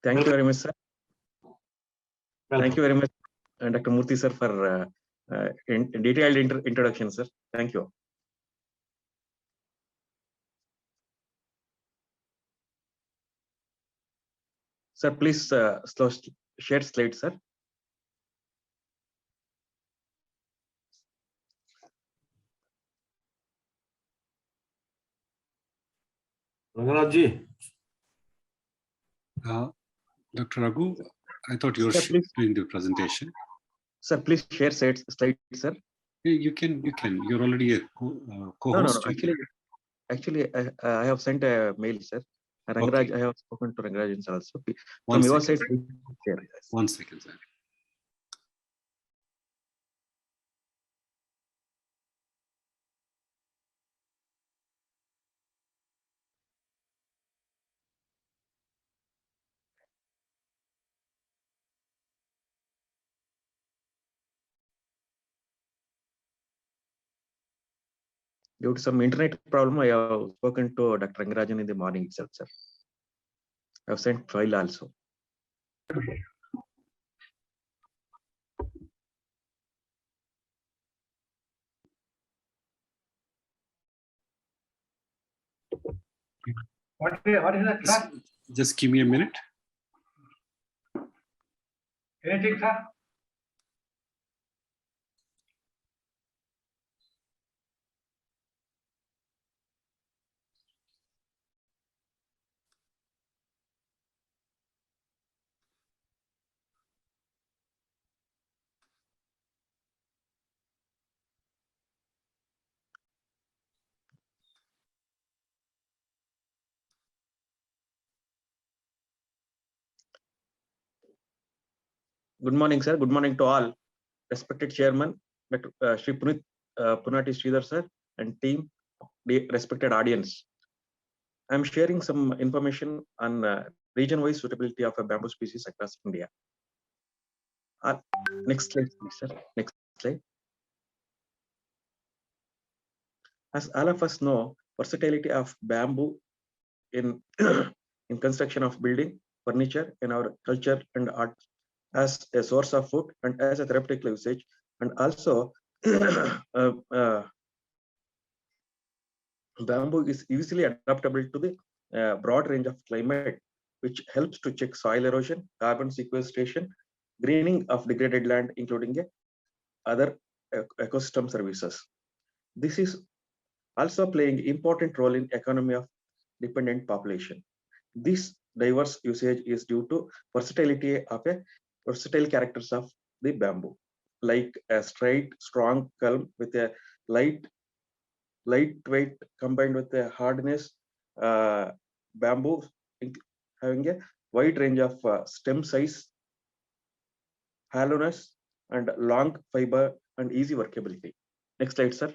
Thank you very much, sir. Thank you very much, Dr. Murthy, sir, for detailed introduction, sir. Thank you. Sir, please share slide, sir. Ranganath ji. Dr. Raghu, I thought you were doing the presentation. Sir, please share slide, sir. You can. You're already a co-host. No. Actually, I have sent a mail, sir. Rangaraj, okay. I have spoken to Rangaraj also. From your side, share. Yes. 1 second, sir. Due to some internet problem, I have spoken to Dr. Rangarajan in the morning itself, sir. I have sent file also. What is that, sir? Just give me a minute. Anything, sir? Good morning, sir. Good morning to all. Respected Chairman, Dr. Shri Punati Sridhar, sir, and team, the respected audience. I am sharing some information on region-wise suitability of a bamboo species across India. Next slide, please, sir. Next slide. As all of us know, versatility of bamboo in in construction of building, furniture, in our culture and art, as a source of food and as a therapeutic usage, and also bamboo is easily adaptable to the broad range of climate, which helps to check soil erosion, carbon sequestration, greening of degraded land, including other ecosystem services. This is also playing important role in economy of dependent population. This diverse usage is due to versatility of a versatile characters of the bamboo, like a straight, strong culm with a lightweight combined with a hardness. Bamboo having a wide range of stem size, hollowness, and long fiber and easy workability. Next slide, sir.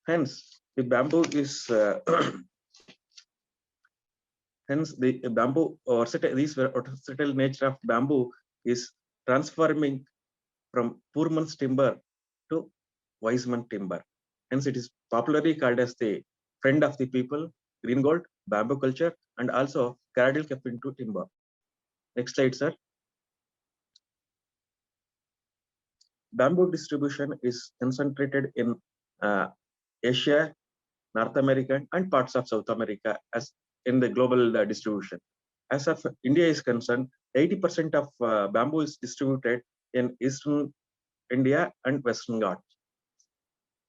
Hence, the bamboo is hence the bamboo versatile nature of bamboo is transforming from poor man's timber to wise man timber. Hence, it is popularly called as the friend of the people, green gold, bamboo culture, and also cradle kept into timber. Next slide, sir. Bamboo distribution is concentrated in Asia, North America, and parts of South America as in the global distribution. As of India is concerned, 80% of bamboo is distributed in Eastern India and Western Ghats.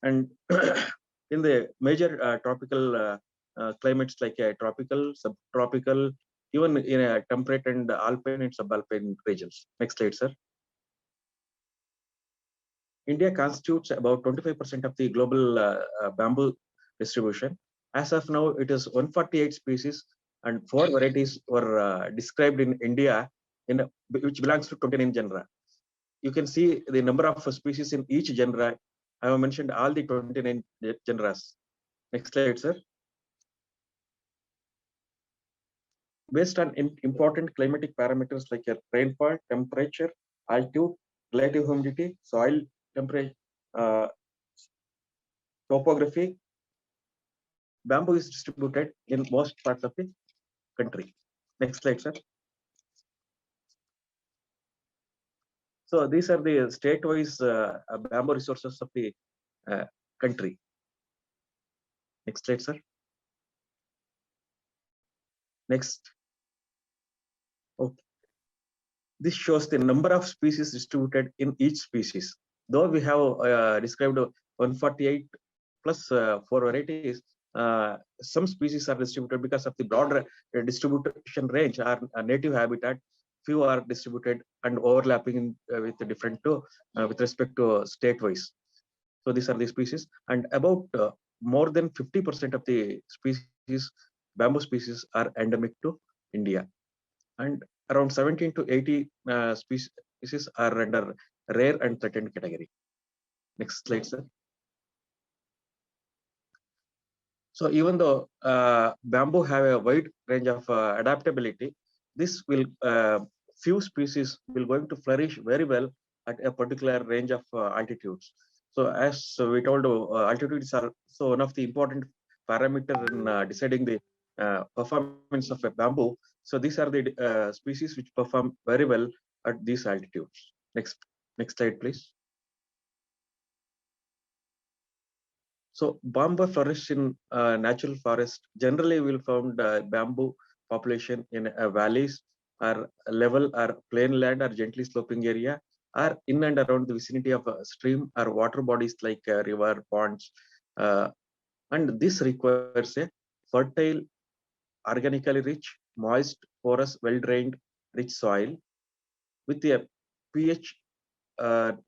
And in the major tropical climates like tropical, subtropical, even in a temperate and alpine and subalpine regions. Next slide, sir. India constitutes about 25% of the global bamboo distribution. As of now, it is 148 species and 4 varieties were described in India, which belongs to 29 genera. You can see the number of species in each genre. I have mentioned all the 29 genres. Next slide, sir. Based on important climatic parameters like rainfall, temperature, altitude, relative humidity, soil temperature, topography, bamboo is distributed in most parts of the country. Next slide, sir. So these are the state-wise bamboo resources of the country. Next slide, sir. Next. Okay. This shows the number of species distributed in each species. Though we have described 148 plus 4 varieties, some species are distributed because of the broader distribution range or native habitat. Few are distributed and overlapping with the different with respect to state-wise. So these are the species, and about more than 50% of the species, bamboo species, are endemic to India, and around 17 to 80 species are under rare and threatened category. Next slide, sir. So even though bamboo have a wide range of adaptability, this will few species will going to flourish very well at a particular range of altitudes. So as we told, altitudes are so one of the important parameter in deciding the performance of a bamboo. So these are the species which perform very well at these altitudes. Next slide, please. So bamboo flourishes in natural forest. Generally, we will found bamboo population in valleys or level or plain land or gently sloping area, or in and around the vicinity of a stream or water bodies like river, ponds. And this requires a fertile, organically rich, moist, porous, well-drained, rich soil with a pH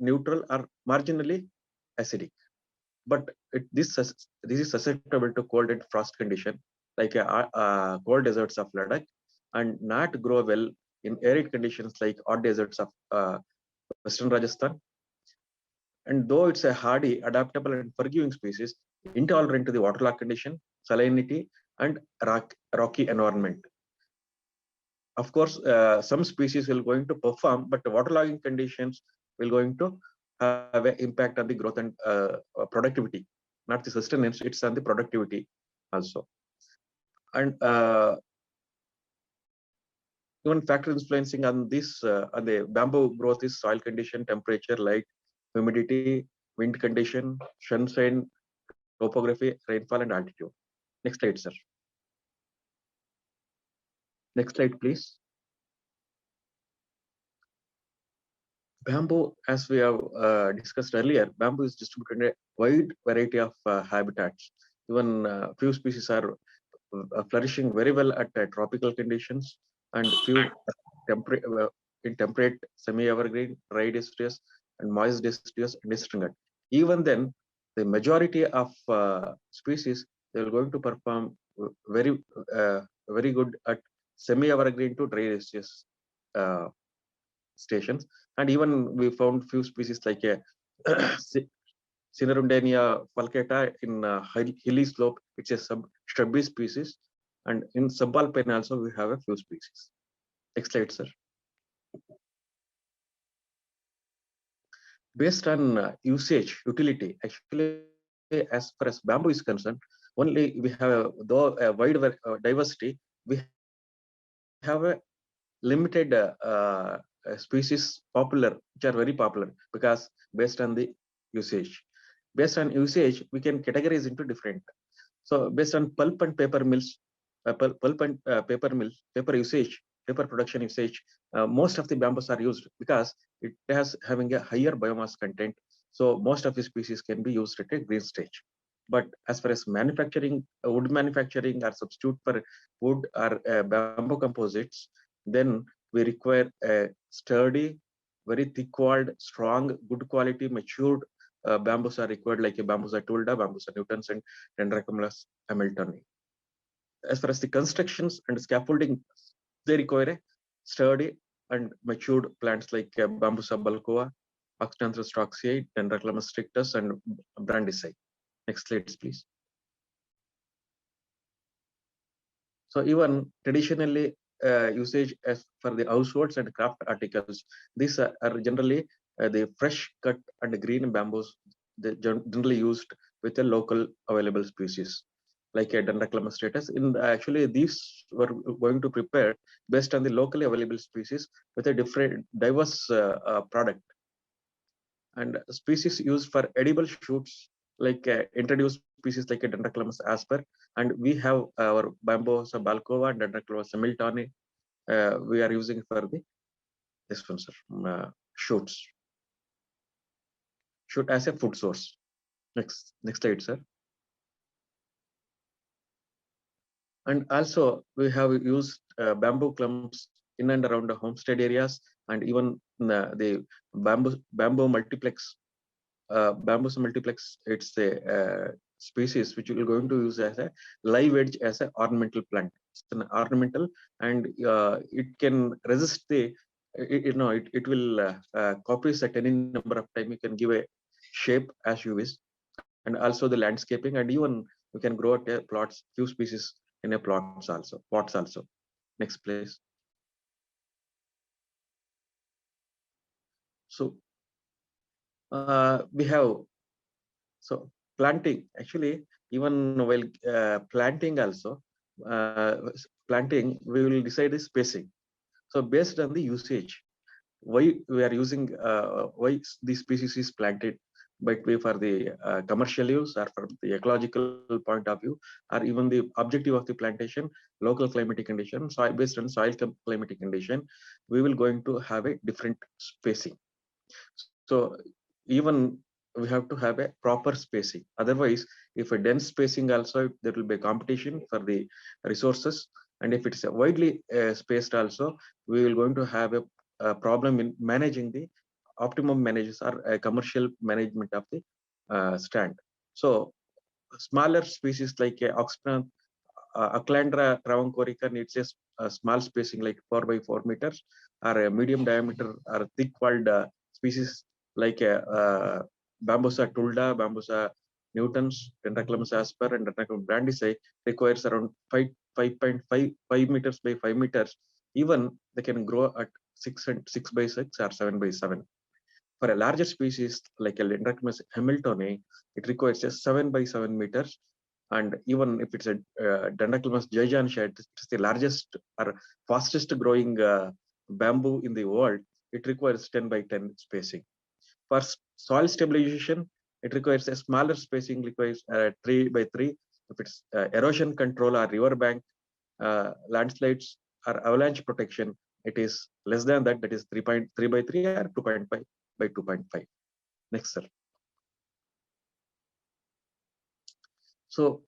neutral or marginally acidic. But this is susceptible to cold and frost condition like cold deserts of Ladakh, and not grow well in arid conditions like hot deserts of western Rajasthan. And though it's a hardy, adaptable, and forgiving species, intolerant to the waterlogged condition, salinity, and rocky environment. Of course, some species will going to perform, but the waterlogging conditions will going to have an impact on the growth and productivity, not the sustenance, it's on the productivity also. And even factors influencing on this, on the bamboo growth is soil condition, temperature, light, humidity, wind condition, sunshine, topography, rainfall, and altitude. Next slide, sir. Next slide, please. Bamboo, as we have discussed earlier, bamboo is distributed in a wide variety of habitats. Even few species are flourishing very well at tropical conditions, and few in temperate, semi-evergreen, dry deciduous, and moist deciduous and distinct. Even then, the majority of species, they are going to perform very good at semi-evergreen to dry deciduous stations. And even we found few species like a Cinerundania falcata in hilly slope. It's a shrubby species, and in subalpine also we have a few species. Next slide, sir. Based on usage, utility, actually, as far as bamboo is concerned, only we have though a wide diversity, we have a limited species popular, which are very popular because based on the usage. Based on usage, we can categorize into different. So based on pulp and paper mills, paper usage, paper production usage, most of the bamboos are used because it has having a higher biomass content. So most of the species can be used at a green stage. But as far as manufacturing, wood manufacturing or substitute for wood or bamboo composites, then we require a sturdy, very thick-walled, strong, good quality, matured bamboos are required, like a Bambusa tulda, Bambusa nutans, and Dendrocamelus hamiltoni. As far as the constructions and scaffolding, they require a sturdy and matured plants like Bambusa bulcoa, Oxyanthrus stroxiae, Dendrocalamus strictus, and Brandisii. Next slide, please. So even traditionally, usage as for the households and craft articles, these are generally the fresh cut and green bamboos, they generally used with the local available species. like a Dendrocalamus status. Actually, these were going to prepare based on the locally available species with a different diverse product. And species used for edible shoots, like introduced species like a Dendrocalamus asper, and we have our Bambusa balcova and Dendrocalamus hamiltoni. We are using for the this one, sir, shoots. Shoot as a food source. Next slide, sir. And also we have used bamboo clumps in and around the homestead areas, and even the bamboo multiplex. Bambus multiplex, it's a species which we are going to use as a live edge as an ornamental plant. It's an ornamental, and it can resist the it will copies at any number of time. You can give a shape as you wish, and also the landscaping, and even you can grow at plots, few species in a pots also. Next please. So we have planting, actually, even while planting also, planting, we will decide the spacing. So based on the usage, why we are using, why the species is planted, might be for the commercial use or from the ecological point of view, or even the objective of the plantation, local climatic condition, based on soil climatic condition, we will going to have a different spacing. So even we have to have a proper spacing. Otherwise, if a dense spacing also, there will be a competition for the resources. And if it's a widely spaced also, we will going to have a problem in managing the optimum manages or commercial management of the stand. So smaller species like Oxplan, Aclandra travancoricum needs a small spacing like 4 by 4 meters, or a medium diameter or thick walled species like Bambusa tulda, Bambusa newtons, Dendrocalamus asper, and Dendrocalamus brandisii requires around 5.5 meters by 5 meters. Even they can grow at 6 by 6 or 7 by 7. For a larger species like a Dendrocalamus hamiltoni, it requires a 7 by 7 meters. And even if it's a Dendrocalamus gigantea, it's the largest or fastest growing bamboo in the world, it requires 10 by 10 spacing. For soil stabilization, it requires a smaller spacing, requires 3 by 3. If it's erosion control or riverbank, landslides or avalanche protection, it is less than that, that is 3.3 by 3 or 2.5 by 2.5. Next, sir. So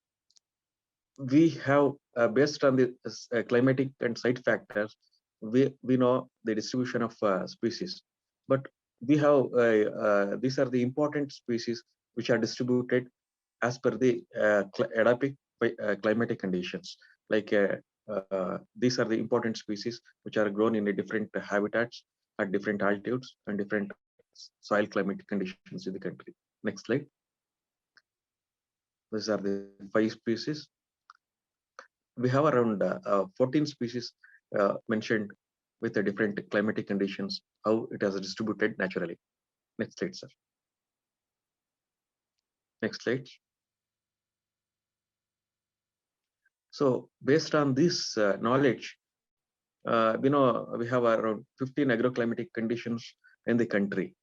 we have, based on the climatic and site factors, we know the distribution of species, but we have these are the important species which are distributed as per the adaptive climatic conditions. Like these are the important species which are grown in the different habitats at different altitudes and different soil climatic conditions in the country. Next slide. These are the 5 species. We have around 14 species mentioned with the different climatic conditions, how it has distributed naturally. Next slide, sir. Next slide. So based on this knowledge, we know we have around 15 agroclimatic conditions in the country.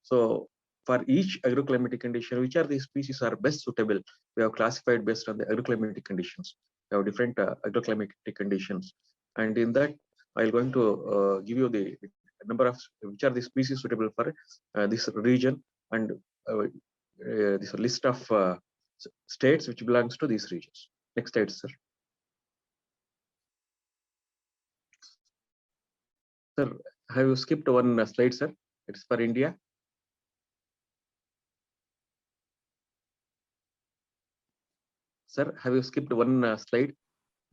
So for each agroclimatic condition, which are the species are best suitable, we have classified based on the agroclimatic conditions. We have different agroclimatic conditions, and in that I'm going to give you the number of which are the species suitable for this region, and this list of states which belongs to these regions. Next slide, sir. Sir, have you skipped one slide, sir? It's for India. Sir, have you skipped one slide?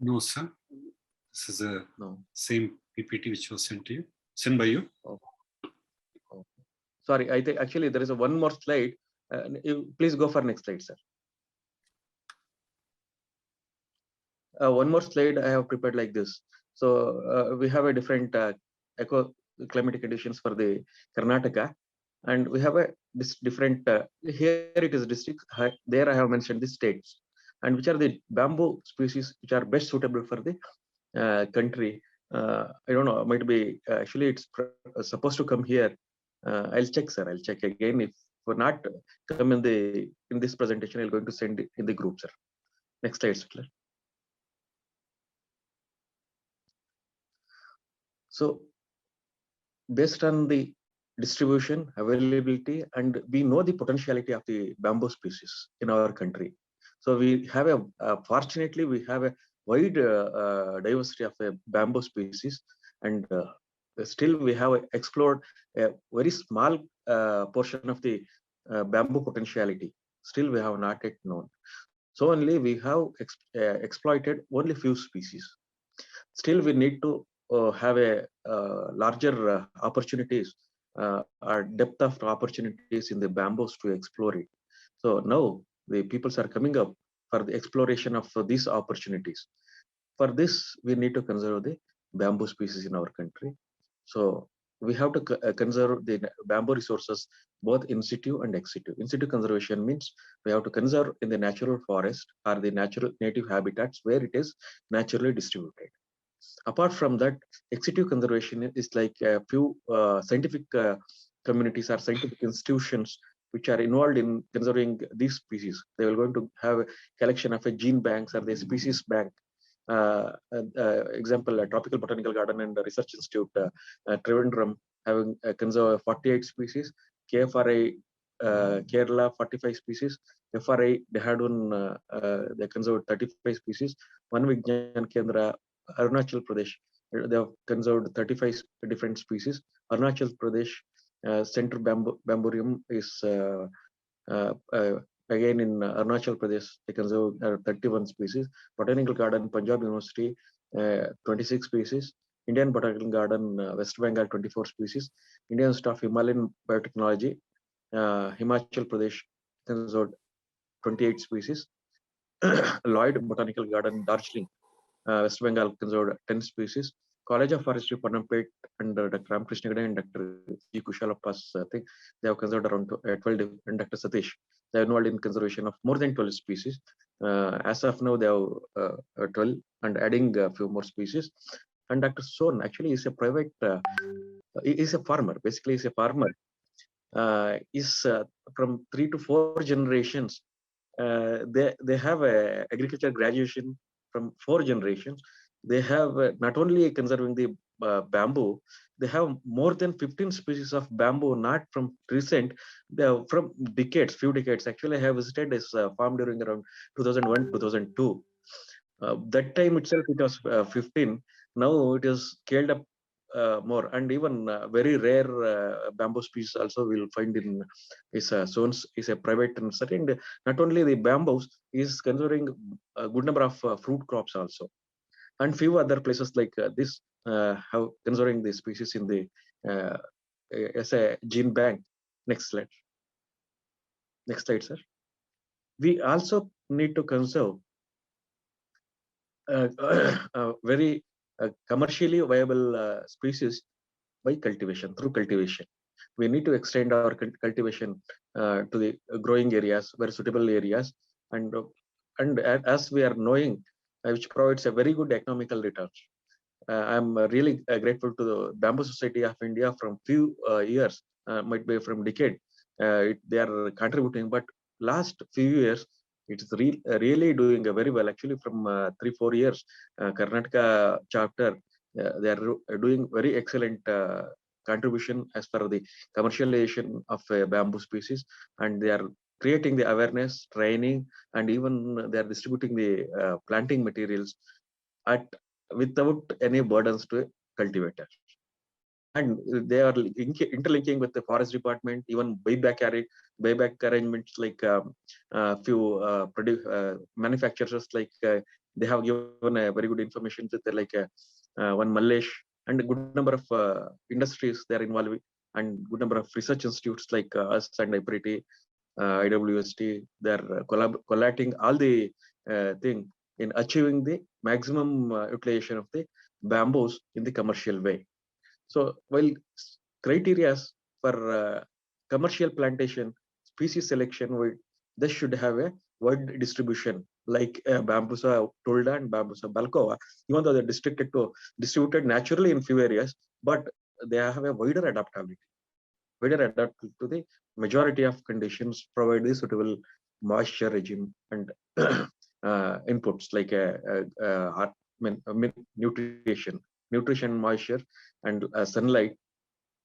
No, sir. This is the same PPT which was sent by you. Oh. Oh. Sorry, I think actually there is one more slide. Please go for next slide, sir. One more slide I have prepared like this. So we have a different climatic conditions for the Karnataka, and we have a different here it is district. There I have mentioned the states. and which are the bamboo species which are best suitable for the country. I don't know, might be actually it's supposed to come here. I'll check, sir. I'll check again. If we're not come in this presentation, I'm going to send it in the group, sir. Next slide, sir. So based on the distribution, availability, and we know the potentiality of the bamboo species in our country. So we have fortunately, we have a wide diversity of bamboo species, and still we have explored a very small portion of the bamboo potentiality. Still we have not yet known. So only we have exploited only few species. Still we need to have a larger opportunities or depth of opportunities in the bamboos to explore it. So now the peoples are coming up for the exploration of these opportunities. For this, we need to conserve the bamboo species in our country. So we have to conserve the bamboo resources both in situ and ex situ. In situ conservation means we have to conserve in the natural forest or the natural native habitats where it is naturally distributed. Apart from that, ex situ conservation is like a few scientific communities or scientific institutions which are involved in conserving these species. They are going to have a collection of a gene banks or the species bank. Example, a Tropical Botanical Garden and Research Institute, Trivandrum, having conserved 48 species, KFRI Kerala 45 species, FRI Dehradun they conserved 35 species, Van Vigyan Kendra Arunachal Pradesh, they have conserved 35 different species. Arunachal Pradesh Central Bamburium is again in Arunachal Pradesh, they conserve 31 species. Botanical Garden, Punjab University, 26 species. Indian Botanical Garden, West Bengal, 24 species. Indian Institute of Himalayan Biotechnology, Himachal Pradesh, conserved 28 species. Lloyd Botanical Garden, Darjeeling, West Bengal, conserved 10 species. College of Forestry, Panampet, under Dr. Ram Krishna and Dr. G. Kushalappas, I think they have conserved around 12, and Dr. Satish, they are involved in conservation of more than 12 species. As of now, they have 12 and adding a few more species. And Dr. Son actually is a private, is a farmer, basically is a farmer, is from 3 to 4 generations. They have a agriculture graduation from 4 generations. They have not only conserving the bamboo, they have more than 15 species of bamboo, not from recent, they are from decades, few decades. Actually, I have visited this farm during around 2001, 2002. That time itself, it was 15. Now it is scaled up more, and even very rare bamboo species also we'll find in his zones. Is a private nursery, and not only the bamboos, is considering a good number of fruit crops also, and few other places like this have considering the species in the as a gene bank. Next slide. Next slide, sir. We also need to conserve very commercially viable species by cultivation, through cultivation. We need to extend our cultivation to the growing areas, very suitable areas, and as we are knowing, which provides a very good economical return. I'm really grateful to the Bamboo Society of India from few years, might be from decade, they are contributing, but last few years, it's really doing very well. Actually, from 3-4 years, Karnataka chapter, they are doing very excellent contribution as per the commercialization of bamboo species, and they are creating the awareness, training, and even they are distributing the planting materials at without any burdens to a cultivator. And they are interlinking with the forest department, even buyback arrangements, like few manufacturers, like they have given a very good information that like one Mallesh, and a good number of industries they are involved, and good number of research institutes like us and IPRIT, IWST, they are collating all the thing in achieving the maximum utilization of the bamboos in the commercial way. So while criteria for commercial plantation, species selection, this should have a wide distribution like Bambusa tulda and Bambusa balcova, even though they're distributed naturally in few areas, but they have a wider adaptability, wider adaptable to the majority of conditions, provide the suitable moisture regime and inputs like nutrition, moisture, and sunlight.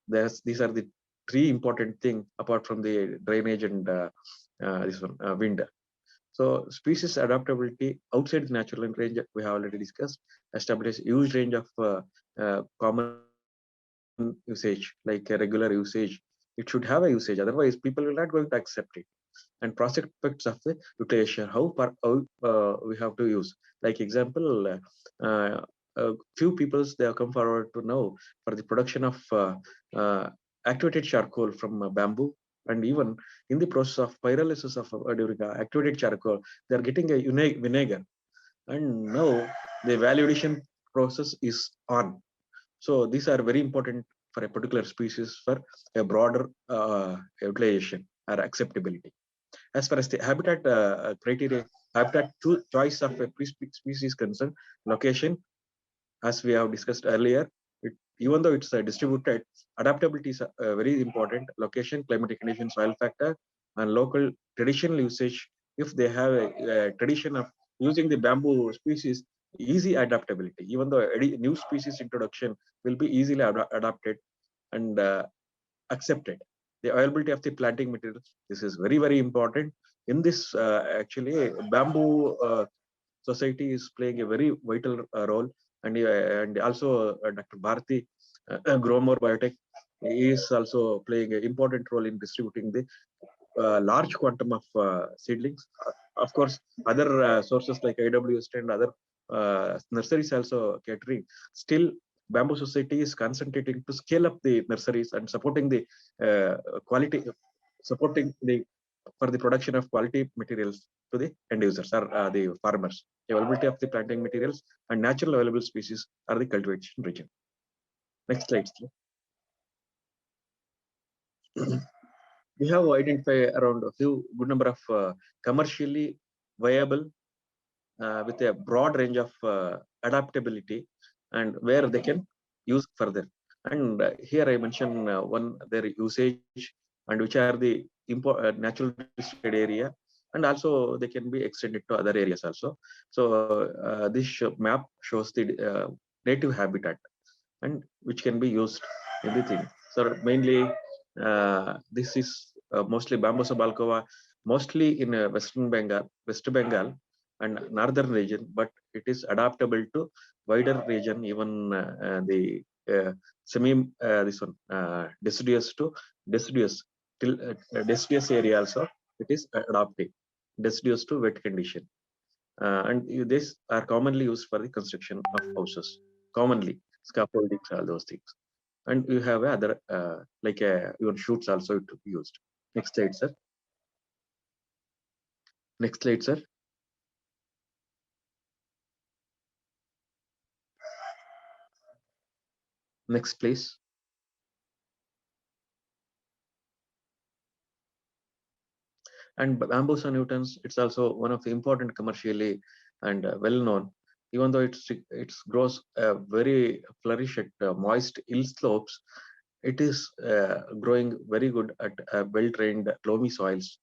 These are the three important things apart from the drainage and this one wind. So species adaptability outside the natural range we have already discussed. Establish huge range of common usage, like a regular usage. It should have a usage, otherwise people will not going to accept it. And prospects of the utilization, how we have to use. Like example, few peoples they have come forward to know for the production of activated charcoal from bamboo, and even in the process of pyrolysis of during activated charcoal, they are getting a unique vinegar, and now the validation process is on. So these are very important for a particular species for a broader utilization or acceptability. As far as the habitat criteria, habitat choice of a species concerned, location, as we have discussed earlier, even though it's distributed, adaptability is very important. Location, climatic conditions, soil factor, and local traditional usage. If they have a tradition of using the bamboo species, easy adaptability. Even though new species introduction will be easily adapted and accepted. The availability of the planting materials, this is very, very important. In this, actually, bamboo society is playing a very vital role, and also Dr. Bharati, Gromor Biotech, is also playing an important role in distributing the large quantum of seedlings. Of course, other sources like AWS and other nurseries also catering. Still, Bamboo Society is concentrating to scale up the nurseries and supporting the quality, supporting the for the production of quality materials to the end users or the farmers. The availability of the planting materials and natural available species are the cultivation region. Next slide, please. We have identified around a few good number of commercially viable with a broad range of adaptability and where they can use further. And here I mention one their usage and which are the natural restricted area, and also they can be extended to other areas also. So this map shows the native habitat and which can be used in the thing. So mainly this is mostly Bambusa balcova, mostly in West Bengal and northern region, but it is adaptable to wider region, even the semi this one deciduous to deciduous till deciduous area also it is adapting deciduous to wet condition, and these are commonly used for the construction of houses, commonly scaffolding, all those things. And you have other like your shoots also to be used. Next slide, sir. Next slide, sir. Next, please. And Bambusa nutans, it's also one of the important commercially and well known. Even though it grows very flourish at moist hill slopes, it is growing very good at well-drained loamy soils,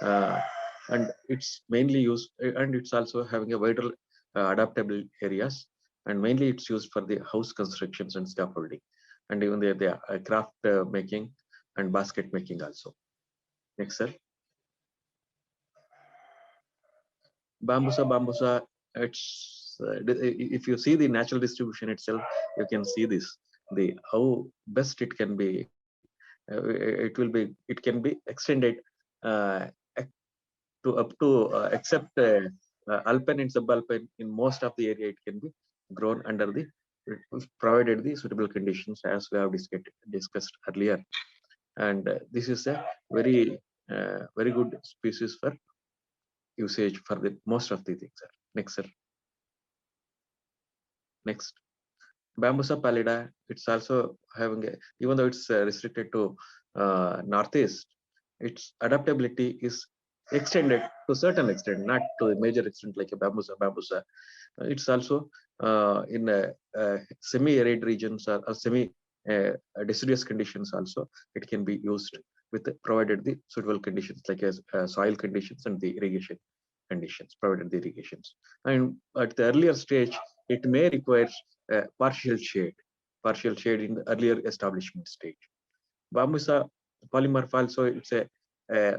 and it's mainly used, and it's also having a wider adaptable areas, and mainly it's used for the house constructions and scaffolding, and even the craft making and basket making also. Next, sir. Bambusa, it's if you see the natural distribution itself, you can see this, the how best it can be. It can be extended uh, to up to except alpine and subalpine. In most of the area, it can be grown under the provided the suitable conditions as we have discussed earlier. And this is a very good species for usage for the most of the things, sir. Next, sir. Next, Bambusa pallida. It's also having even though it's restricted to northeast, its adaptability is extended to a certain extent, not to a major extent like a bambusa. It's also in semi-arid regions or semi-deciduous conditions also. It can be used with provided the suitable conditions like as soil conditions and the irrigation conditions, provided the irrigations. And at the earlier stage, it may require partial shade in the earlier establishment stage. Bambusa polymorph also, it's a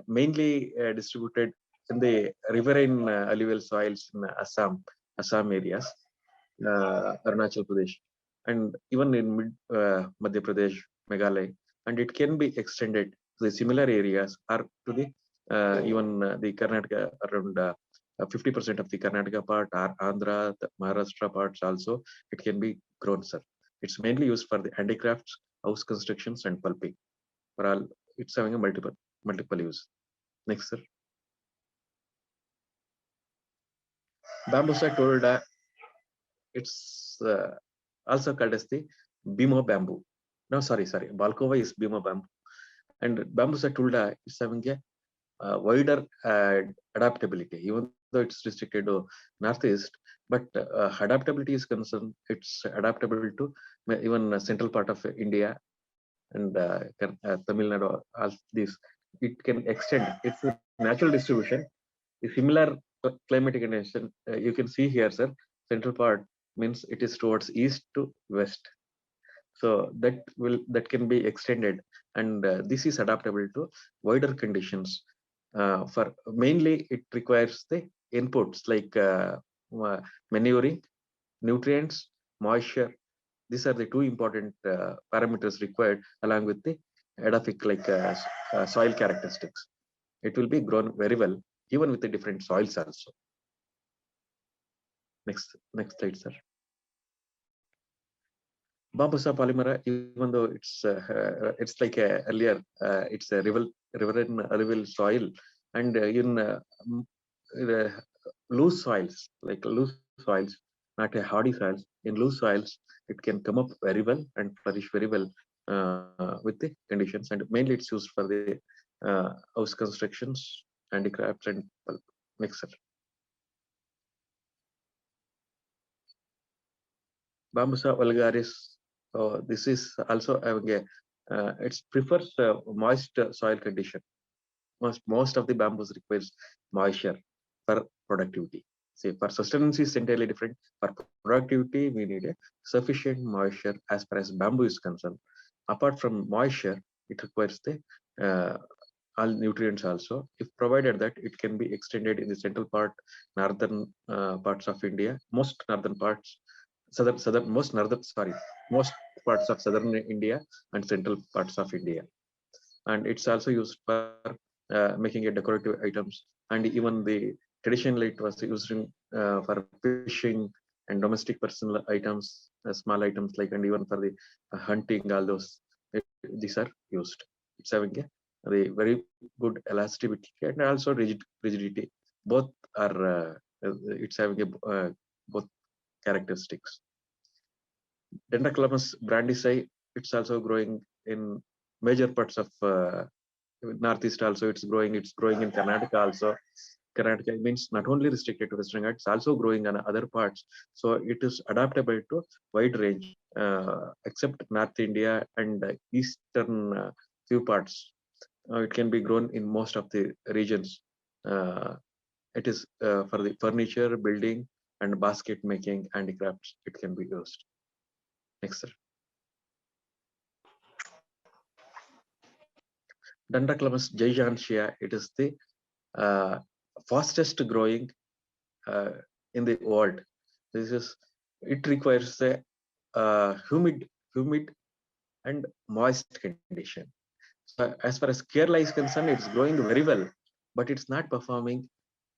mainly distributed in the riverine alluvial soils in Assam areas, Arunachal Pradesh, and even in Madhya Pradesh, Meghalaya, and it can be extended to the similar areas or to the even the Karnataka around 50% of the Karnataka part or Andhra, the Maharashtra parts also. It can be grown, sir. It's mainly used for the handicrafts, house constructions, and pulping. For all, it's having a multiple use. Next, sir. Bambusa told it's also called as the Bimo bamboo. No, sorry. Balkova is Bimo bamboo. And Bambusa tulda is having a wider adaptability, even though it's restricted to northeast, but adaptability is concerned, it's adaptable to even central part of India and Tamil Nadu, all these. It can extend. It's a natural distribution. A similar climatic condition you can see here, sir. Central part means it is towards east to west. So that can be extended, and this is adaptable to wider conditions. For mainly, it requires the inputs like manuring, nutrients, moisture. These are the two important parameters required along with the edaphic like soil characteristics. It will be grown very well even with the different soils also. Next slide, sir. Bambusa polymera, even though it's like a earlier, it's a riverine alluvial soil, and in loose soils, not a hardy soils. In loose soils, it can come up very well and flourish very well with the conditions, and mainly it's used for the house constructions, handicrafts, and pulp. Next, sir. Bambusa vulgaris. This is also having a it prefers moist soil condition. Most of the bamboos requires moisture for productivity. See, for sustenance is entirely different. For productivity, we need a sufficient moisture as far as bamboo is concerned. Apart from moisture, it requires the all nutrients also. If provided that, it can be extended in the central part, northern parts of India, most most parts of southern India and central parts of India. And it's also used for making a decorative items, and even the traditionally it was used in for fishing and domestic personal items, small items like, and even for the hunting, all those these are used. It's having a very good elasticity and also rigidity. Both are it's having a both characteristics. Dendrocalamus brandisii, it's also growing in major parts of northeast also. It's growing in Karnataka also. Karnataka means not only restricted to Western Ghats, it's also growing on other parts. So it is adaptable to wide range, except North India and eastern few parts. It can be grown in most of the regions. It is for the furniture, building, and basket making, handicrafts. It can be used. Next, sir. Dendrocalamus gigantea, it is the fastest growing in the world. It requires a humid and moist condition. So as far as Kerala is concerned, it's growing very well, but it's not performing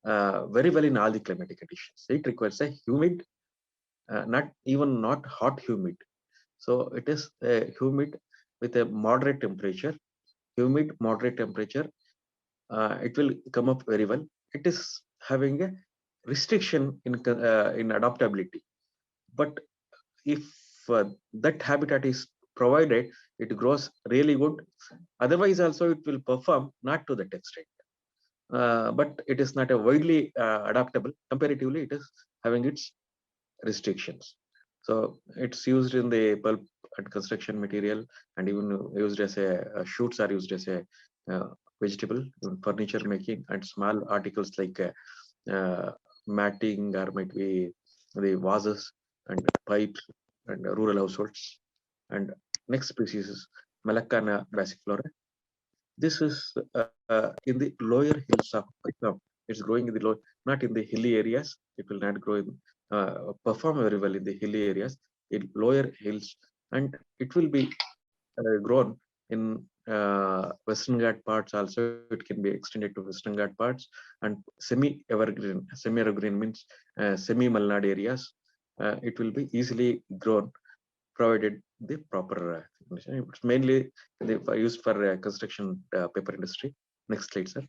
very well in all the climatic conditions. It requires a humid, not hot humid. So it is humid with a moderate temperature. Humid, moderate temperature. It will come up very well. It is having a restriction in adaptability, but if that habitat is provided, it grows really good. Otherwise, also it will perform not to that extent. but it is not a widely adaptable. Comparatively, it is having its restrictions. So it's used in the pulp and construction material, and even used as a shoots are used as a vegetable in furniture making, and small articles like matting, or might be the vases and pipes and rural households. And next species is Malaccana brassiflora. This is in the lower hills of Assam. It's growing in the low, not in the hilly areas. It will not grow in, perform very well in the hilly areas, in lower hills, and it will be grown in Western Ghat parts also. It can be extended to Western Ghat parts and semi-evergreen. Semi-evergreen means semi-Malnad areas. It will be easily grown provided the proper condition. It's mainly used for construction paper industry. Next slide, sir.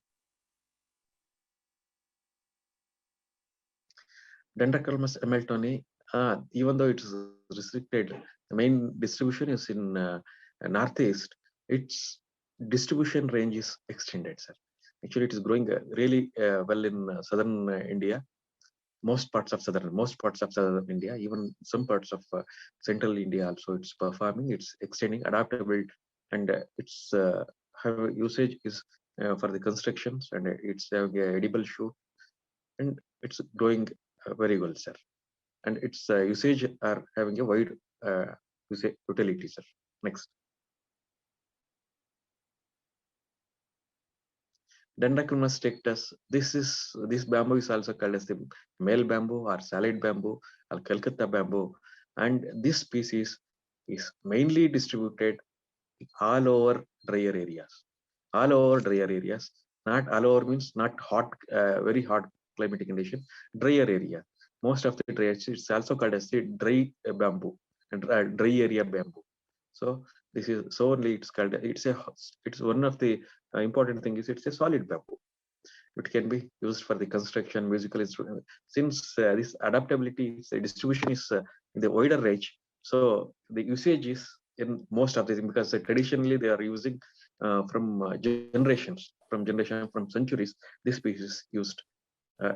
Dendrocalamus hamiltoni, even though it is restricted, the main distribution is in northeast. Its distribution range is extended, sir. Actually, it is growing really well in southern India. Most parts of southern India, even some parts of central India also, it's performing, it's extending, adaptable, and its usage is for the constructions, and it's having a edible shoot, and it's growing very well, sir. And its usage are having a wide utility, sir. Next. Dendrocalamus stectus. This bamboo is also called as the male bamboo or salad bamboo or Calcutta bamboo, and this species is mainly distributed all over drier areas. All over drier areas. Not all over means not hot, very hot climatic condition. Drier area. Most of the dry. It's also called as the dry bamboo and dry area bamboo. So this is so only it's called. It's one of the important thing is it's a solid bamboo. It can be used for the construction, musical instrument. Since this adaptability, the distribution is in the wider range, so the usage is in most of the, because traditionally they are using from generations, from centuries. This species used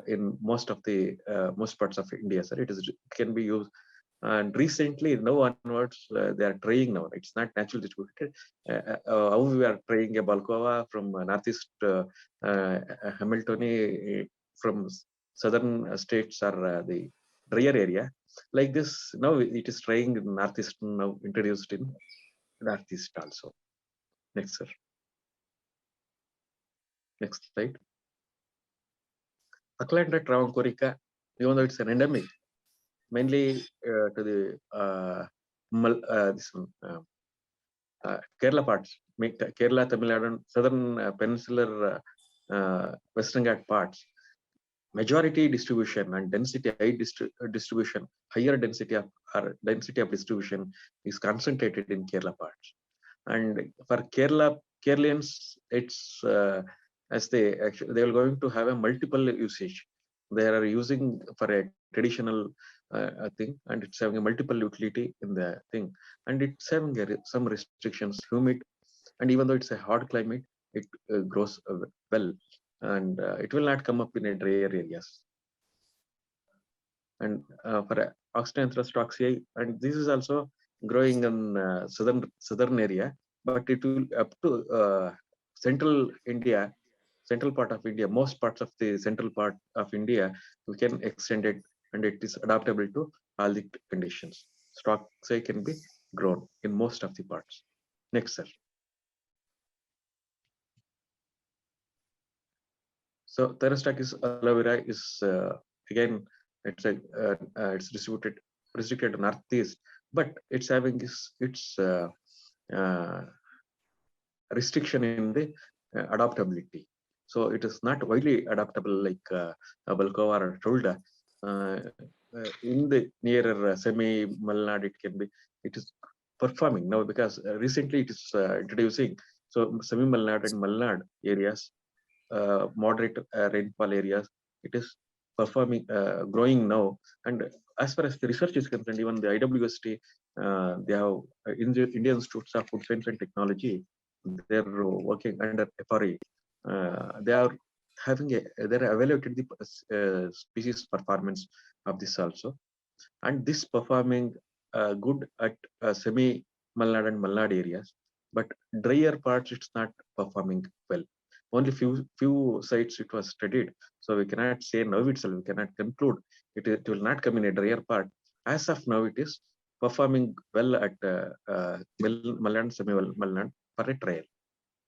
in most of the most parts of India. So it can be used. And recently, now onwards, they are trying now. It's not naturally distributed. How we are trying a Balkova from northeast Hamiltoni from southern states are the drier area. Like this, now it is trying in northeast, now introduced in northeast also. Next, sir. Next slide. Akalanda travancorica, even though it's an endemic, mainly to the this one, Kerala parts, Kerala, Tamil Nadu, southern peninsular, Western Ghat parts. Majority distribution and density, distribution, higher density of distribution is concentrated in Kerala parts. And for Keralians, it's as they are going to have a multiple usage. They are using for a traditional thing, and it's having a multiple utility in the thing, and it's having some restrictions, humid, and even though it's a hot climate, it grows well, and it will not come up in a drier areas. And for Oxyanthrus toxii, and this is also growing in southern area, but it will up to central India, central part of India, most parts of the central part of India, we can extend it, and it is adaptable to all the conditions. Toxii can be grown in most of the parts. Next, sir. So Therastachys aloe vera is again, it's restricted to northeast, but it's having its restriction in the adaptability. So it is not widely adaptable like Balkova or Tulda. In the nearer semi-Malnad, it is performing now, because recently it is introducing. So semi-Malnad and Malnad areas, moderate rainfall areas, it is performing, growing now. And as far as the research is concerned, even the IWST, they have Indian Institutes of Food Science and Technology, they're working under FRE. They are having a, they evaluated the species performance of this also, and this performing good at semi Malnad and Malnad areas, but drier parts it's not performing well. Only few sites it was studied, so we cannot say now itself, we cannot conclude it will not come in a drier part. As of now, it is performing well at Malnad, semi Malnad for a trial.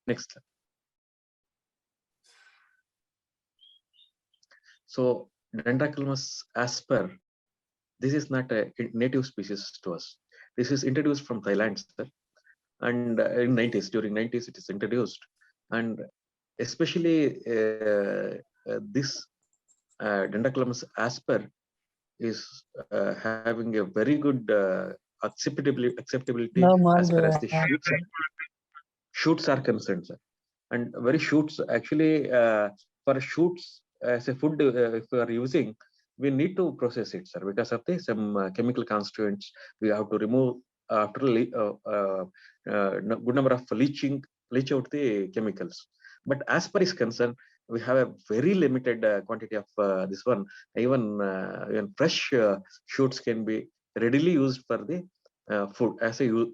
Next. So Dendrocalamus asper, this is not a native species to us. This is introduced from Thailand, sir. And in 90s, during 90s, it is introduced. And especially this Dendrocalamus asper is having a very good acceptability as far as the shoots are concerned, sir. And very shoots, actually, for shoots as a food, if we are using, we need to process it, sir, because of the some chemical constituents we have to remove after good number of leach out the chemicals. But as per is concerned, we have a very limited quantity of this one. Even fresh shoots can be readily used for the food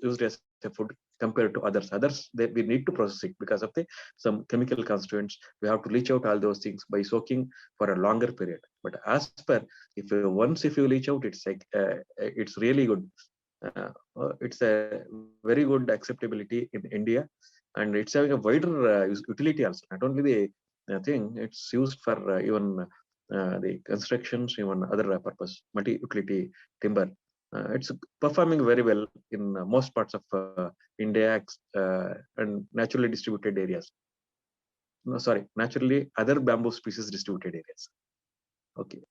used as a food compared to others. Others that we need to process it because of the some chemical constituents. We have to leach out all those things by soaking for a longer period. But as per once if you leach out, it's like it's really good. It's a very good acceptability in India, and it's having a wider utility also. Not only the thing, it's used for even the constructions, even other purpose, multi-utility timber. It's performing very well in most parts of India and naturally distributed areas. No, sorry, naturally other bamboo species distributed areas. Okay,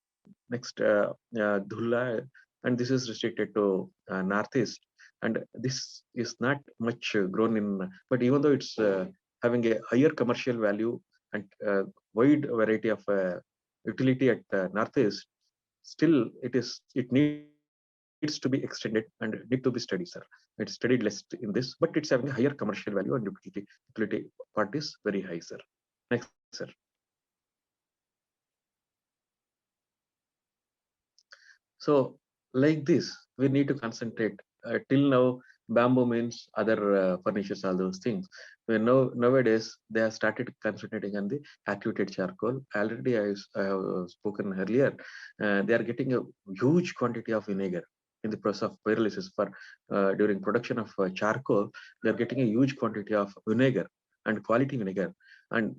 next, Dhulla, and this is restricted to northeast, and this is not much grown in, but even though it's having a higher commercial value and wide variety of utility at northeast, still it needs to be extended and need to be studied, sir. It's studied less in this, but it's having a higher commercial value and utility part is very high, sir. Next, sir. So like this, we need to concentrate. Till now, bamboo means other furnitures, all those things. We know nowadays they have started concentrating on the activated charcoal. Already I have spoken earlier. They are getting a huge quantity of vinegar in the process of pyrolysis for during production of charcoal. They are getting a huge quantity of vinegar and quality vinegar, and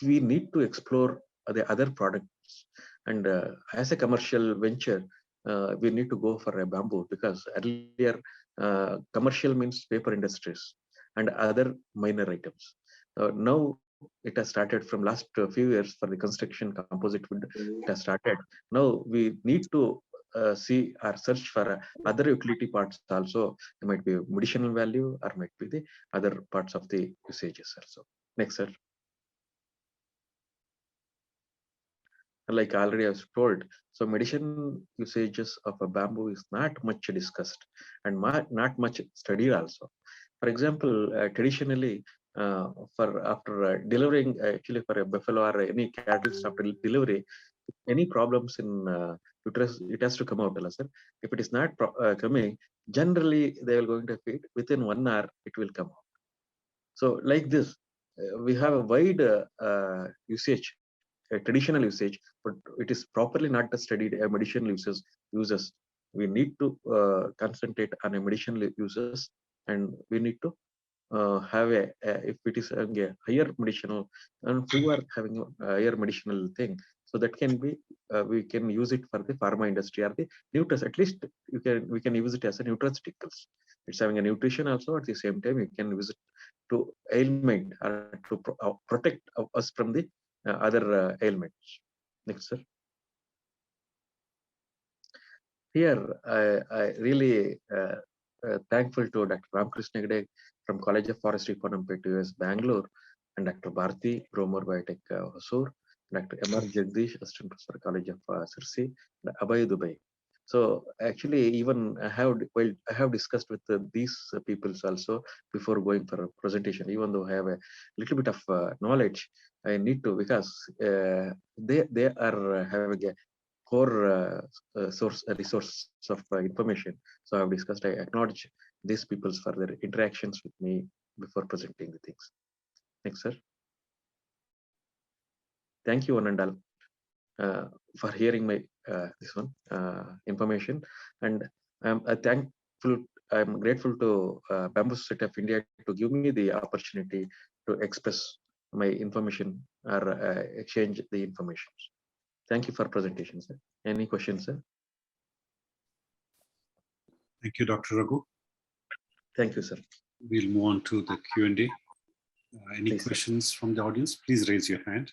we need to explore the other products. And as a commercial venture, we need to go for a bamboo, because earlier commercial means paper industries and other minor items. Now it has started from last few years for the construction composite wood. It has started. Now we need to see or search for other utility parts also. There might be medicinal value or might be the other parts of the usages also. Next, sir. Like already I've told, so medicine usages of a bamboo is not much discussed and not much studied also. For example, traditionally, for after delivering, actually for a buffalo or any cattle after delivery, any problems in uterus, it has to come out, sir. If it is not coming, generally they are going to feed within 1 hour, it will come out. So like this, we have a wide usage, a traditional usage, but it is properly not studied medicinal uses. We need to concentrate on a medicinal uses, and we need to have if it is having a higher medicinal, and who are having a higher medicinal thing, so that can be we can use it for the pharma industry or the nutrition. At least we can use it as a nutraceuticals. It's having a nutrition also. At the same time, you can use it to ailment or to protect us from the other ailments. Next, sir. Here, I really thankful to Dr. Ramakrishna Hegde from College of Forestry, Ponnampetti, US, Bangalore, and Dr. Bharti, Gromor Biotech, Hosur, Dr. M.R. Jagdish, Assistant Professor, College of Sirsi, and Abhay Dubai. So actually, even I have discussed with these peoples also before going for a presentation. Even though I have a little bit of knowledge, I need to, because they are having a core resource of information. So I've discussed. I acknowledge these peoples for their interactions with me before presenting the things. Next, sir. Thank you, one and all, for hearing my this one information, and I'm grateful to Bamboo Society of India to give me the opportunity to express my information or exchange the information. Thank you for presentation, sir. Any questions, sir? Thank you, Dr. Raghu. Thank you, sir. We'll move on to the Q&A. Any Please, sir. questions from the audience? Please raise your hand.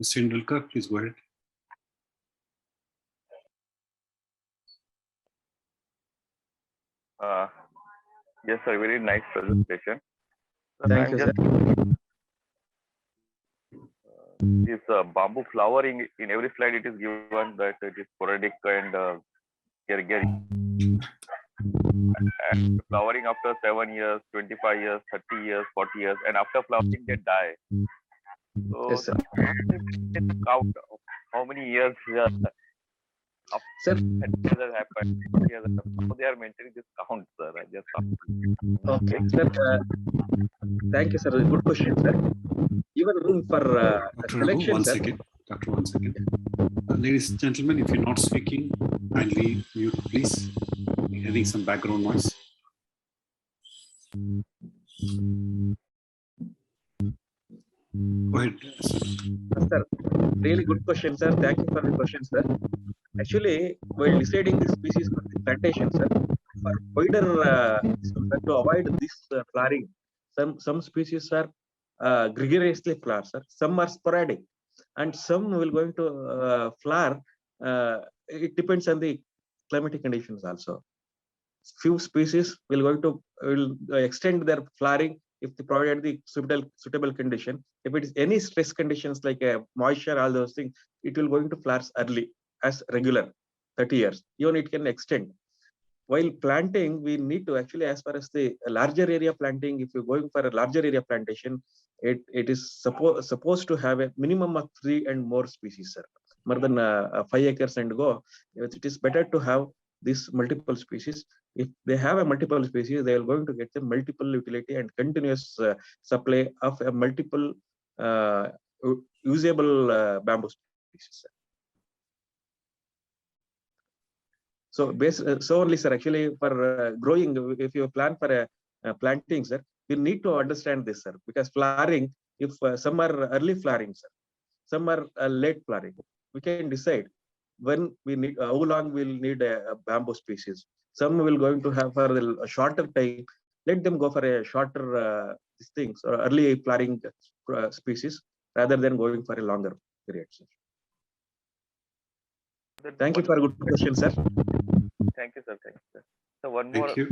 Mr. Indulkar, please go ahead. Yes, sir. Very nice presentation. So Thank I'm you, just sir. this bamboo flowering in every slide. It is given that it is sporadic and and flowering after 7 years, 25 years, 30 years, 40 years, and after flowering they die. So Yes, sir. count of how many years Sir. that has happened. How they are maintaining this count, sir? I just Okay, sir. Thank you, sir. Good question, sir. Even room for Dr. Raghu, selection, one sir. second. Doctor, one second. Ladies and gentlemen, if you're not speaking, kindly mute, please. We're having some background noise. Go ahead, sir. Sir, really good question, sir. Thank you for the question, sir. Actually, while deciding the species for the plantation, sir, for wider to avoid this flowering, some species are gregariously flower, sir. Some are sporadic, and some will going to flower. It depends on the climatic conditions also. Few species will extend their flowering if they provide the suitable condition. If it is any stress conditions like moisture, all those things, it will going to flower early as regular 30 years. Even it can extend. While planting, we need to actually, as far as the larger area planting, if you're going for a larger area plantation, it is supposed to have a minimum of 3 and more species, sir. More than 5 acres and go. It is better to have these multiple species. If they have a multiple species, they are going to get the multiple utility and continuous supply of a multiple usable bamboo species, sir. So only, sir, actually for growing, if you plan for a planting, sir, you need to understand this, sir, because flowering, if some are early flowering, sir, some are late flowering, we can decide when we need, how long we'll need a bamboo species. Some will going to have for a shorter time. Let them go for a shorter these things or early flowering species rather than going for a longer period, sir. Thank you for a good question, sir. Thank you, sir. Thank you, sir. So one Thank you.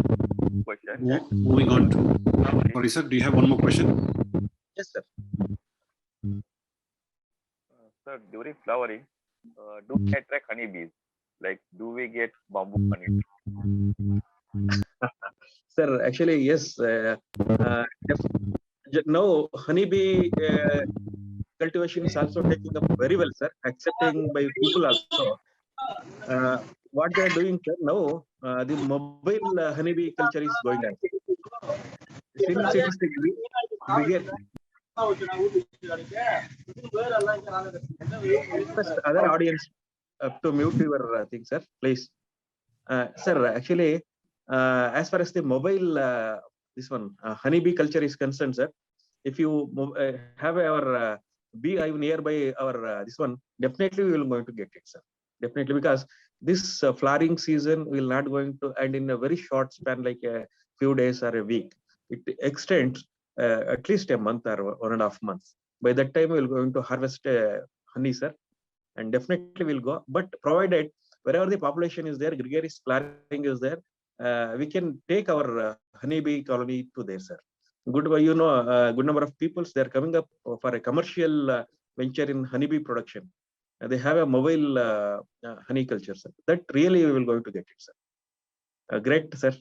question. Moving on to, sorry, sir, do you have one more question? Yes, sir. Sir, during flowering, do we attract honeybees? Like, do we get bamboo honey? Sir, actually, yes. Now, honeybee cultivation is also taking up very well, sir, accepting by people also. What they are doing, sir, now, the mobile honeybee culture is going on. Since it is the bigger, request other audience to mute your thing, sir, please. Sir, actually, as far as the mobile, this one, honeybee culture is concerned, sir, if you have our beehive nearby our this one, definitely we will going to get it, sir. Definitely, because this flowering season will not going to end in a very short span, like a few days or a week. It extends at least a month or 1.5 months. By that time, we will going to harvest honey, sir, and definitely will go. But provided wherever the population is there, gregarious flowering is there, we can take our honeybee colony to there, sir. Good, good number of people they are coming up for a commercial venture in honeybee production. They have a mobile honey culture, sir. That really we will going to get it, sir. Great, sir.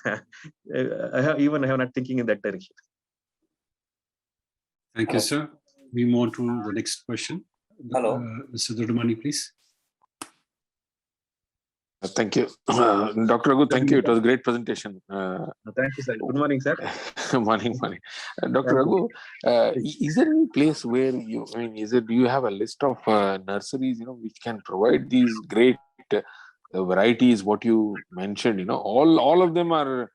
I have not thinking in that direction. Thank you, sir. We move on to the next question. Hello. Mr. Dodumani, please. Thank you. Dr. Raghu, thank you. It was a great presentation. Thank you, sir. Good morning, sir. Morning. Dr. Raghu, is there any place where do you have a list of nurseries, which can provide these great varieties, what you mentioned, all of them are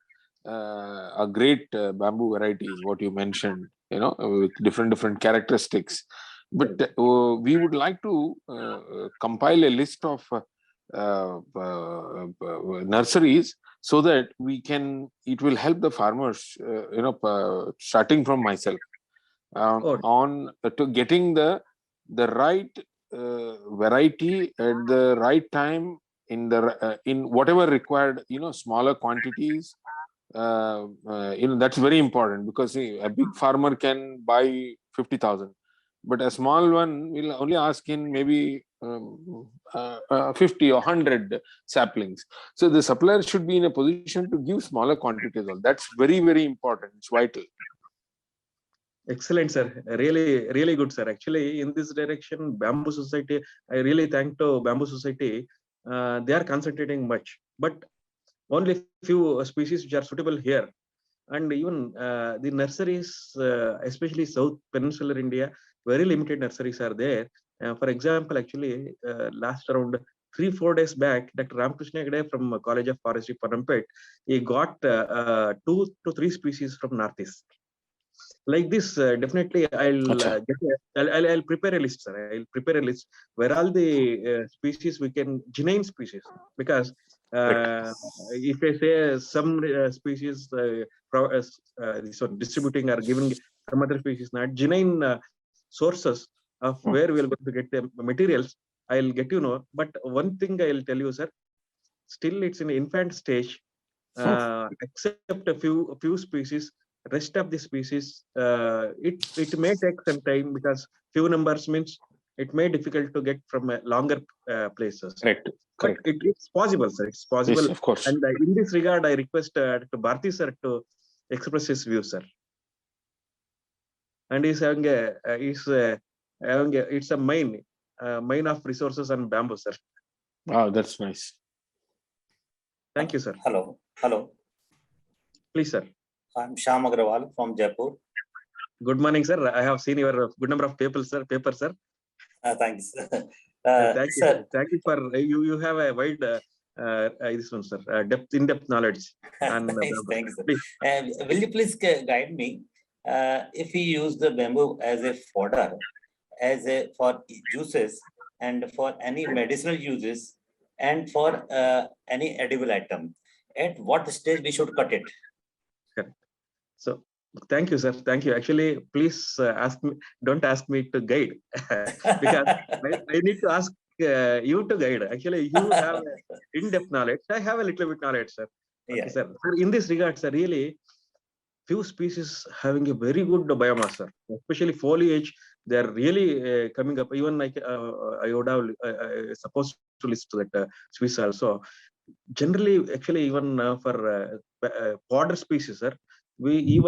a great bamboo varieties, what you mentioned, with different characteristics. But we would like to compile a list of nurseries so that it will help the farmers, starting from myself, on to getting the right variety at the right time in whatever required, smaller quantities. That's very important, because a big farmer can buy 50,000, but a small one will only ask in maybe 50 or 100 saplings. So the supplier should be in a position to give smaller quantities. That's very, very important. It's vital. Excellent, sir. Really good, sir. Actually, in this direction, Bamboo Society, I really thank to Bamboo Society. They are concentrating much, but only few species which are suitable here. And even the nurseries, especially South Peninsular India, very limited nurseries are there. For example, actually, last around 3-4 days back, Dr. Ramakrishna Hegde from College of Forestry, Panampet, he got 2 to 3 species from Northeast. Like this, definitely I'll prepare a list, sir. I'll prepare a list where all the species we can genuine species, because if I say some species this one distributing or giving some other species not genuine sources of where we are going to get the materials, I'll get but one thing I'll tell you, sir, still it's in the infant stage, except a few species. Rest of the species, it may take some time, because few numbers means it may difficult to get from longer places. Correct. But it's possible, sir. It's possible. Yes, of course. And in this regard, I request to Bharti sir to express his view, sir. And he's having it's a mine of resources on bamboo, sir. Wow, that's nice. Thank you, sir. Hello. Please, sir. I'm Shyam Agrawal from Jaipur. Good morning, sir. I have seen your good number of papers, sir. Thanks. Thank you, Sir. Thank you for you have a wide this one, sir. In-depth knowledge. Thanks. Will you please guide me? If we use the bamboo as a fodder, for juices, and for any medicinal uses, and for any edible item, at what stage we should cut it? Correct. So thank you, sir. Thank you. Actually, please don't ask me to guide because I need to ask you to guide. Actually, you have in-depth knowledge. I have a little bit knowledge, sir. Okay, sir. In this regard, sir, really few species having a very good biomass, sir. Especially foliage, they are really coming up. Even like I would have supposed to list that species also. Generally, actually, even for fodder species, sir, we